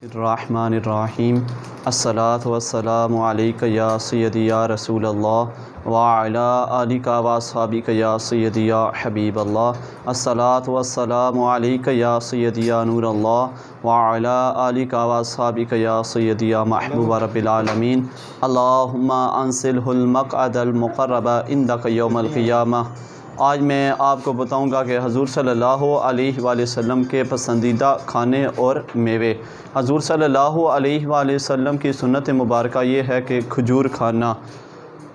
الرحمن الرحیم الصلاۃ والسلام علیک یا سیدی یا رسول اللہ وعلی آلک و اصحابک یا سیدی یا حبیب اللہ الصلاۃ والسلام علیک یا سیدی یا نور اللہ وعلی آلک و اصحابک یا سیدی یا محبوب رب العالمین اللہم انزلہ المقعد المقرب عندک یوم القیامہ۔ آج میں آپ کو بتاؤں گا کہ حضور صلی اللہ علیہ وآلہ وسلم کے پسندیدہ کھانے اور میوے۔ حضور صلی اللہ علیہ وآلہ وسلم کی سنت مبارکہ یہ ہے کہ کھجور کھانا۔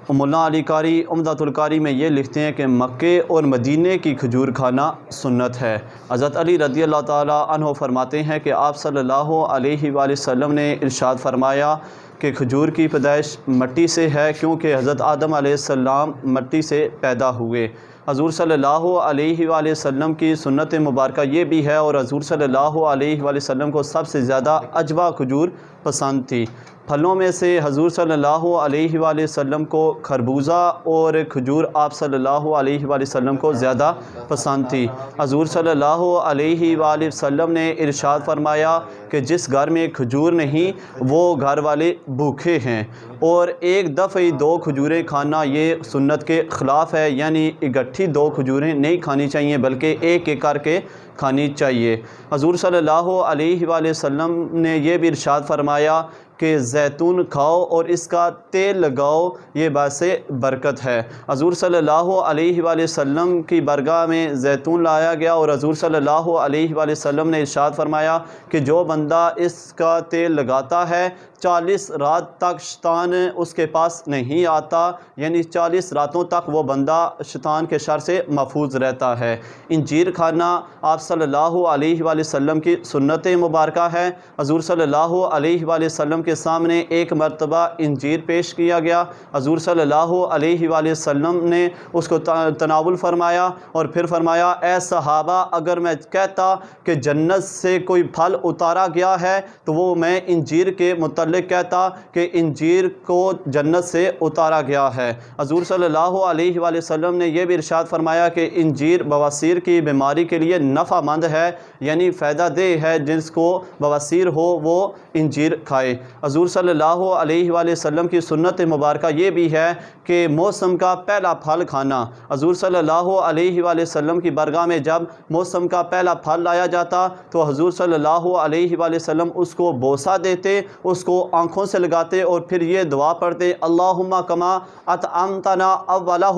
مولانا علی قاری عمدۃ القاری میں یہ لکھتے ہیں کہ مکے اور مدینے کی کھجور کھانا سنت ہے۔ حضرت علی رضی اللہ تعالیٰ عنہ فرماتے ہیں کہ آپ صلی اللہ علیہ وآلہ وسلم نے ارشاد فرمایا کہ کھجور کی پیدائش مٹی سے ہے، کیونکہ حضرت آدم علیہ السلام مٹی سے پیدا ہوئے۔ حضور صلی اللہ علیہ وآلہ وسلم کی سنت مبارکہ یہ بھی ہے، اور حضور صلی اللہ علیہ وآلہ وسلم کو سب سے زیادہ عجوہ کھجور پسند تھی۔ پھلوں میں سے حضور صلی اللہ علیہ وآلہ وسلم کو خربوزہ اور کھجور آپ صلی اللہ علیہ وآلہ وسلم کو زیادہ پسند تھی۔ حضور صلی اللہ علیہ وآلہ وسلم نے ارشاد فرمایا کہ جس گھر میں کھجور نہیں وہ گھر والے بھوکے ہیں، اور ایک دفعہ 2 کھجوریں کھانا یہ سنت کے خلاف ہے، یعنی اکٹھی 2 کھجوریں نہیں کھانی چاہیے بلکہ ایک ایک کر کے کھانی چاہیے۔ حضور صلی اللہ علیہ وآلہ وسلم نے یہ بھی ارشاد فرمایا کہ زیتون کھاؤ اور اس کا تیل لگاؤ، یہ باعث برکت ہے۔ حضور صلی اللہ علیہ وآلہ وسلم کی برگاہ میں زیتون لایا گیا، اور حضور صلی اللہ علیہ وآلہ وسلم نے ارشاد فرمایا کہ جو بندہ اس کا تیل لگاتا ہے 40 رات تک شیطان اس کے پاس نہیں آتا، یعنی 40 راتوں تک وہ بندہ شیطان کے شر سے محفوظ رہتا ہے۔ انجیر کھانا آپ صلی اللہ علیہ وآلہ وسلم کی سنت مبارکہ ہے۔ حضور صلی اللہ علیہ وآلہ وسلم کے سامنے ایک مرتبہ انجیر پیش کیا گیا، حضور صلی اللہ علیہ وآلہ وسلم نے اس کو تناول فرمایا اور پھر فرمایا، اے صحابہ، اگر میں کہتا کہ جنت سے کوئی پھل اتارا گیا ہے تو وہ میں انجیر کے متعلق کہتا کہ انجیر کو جنت سے اتارا گیا ہے۔ حضور صلی اللہ علیہ وآلہ وسلم نے یہ بھی ارشاد فرمایا کہ انجیر بواسیر کی بیماری کے لیے نفع مند ہے، یعنی فائدہ دہ ہے، جس کو بواسیر ہو وہ انجیر کھائے۔ حضور صلی اللہ علیہ وآلہ وسلم کی سنت مبارکہ یہ بھی ہے کہ موسم کا پہلا پھل کھانا۔ حضور صلی اللہ علیہ وآلہ وسلم کی برگاہ میں جب موسم کا پہلا پھل لایا جاتا تو حضور صلی اللہ علیہ وآلہ وسلم اس کو بوسہ دیتے، اس کو آنکھوں سے لگاتے اور پھر یہ دعا پڑھتے، اللہم کما اطعمتنا اولہ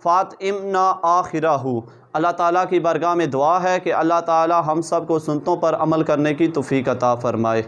فاطعمنا آخرہ۔ اللہ تعالیٰ کی برگاہ میں دعا ہے کہ اللہ تعالیٰ ہم سب کو سنتوں پر عمل کرنے کی توفیق عطا فرمائے۔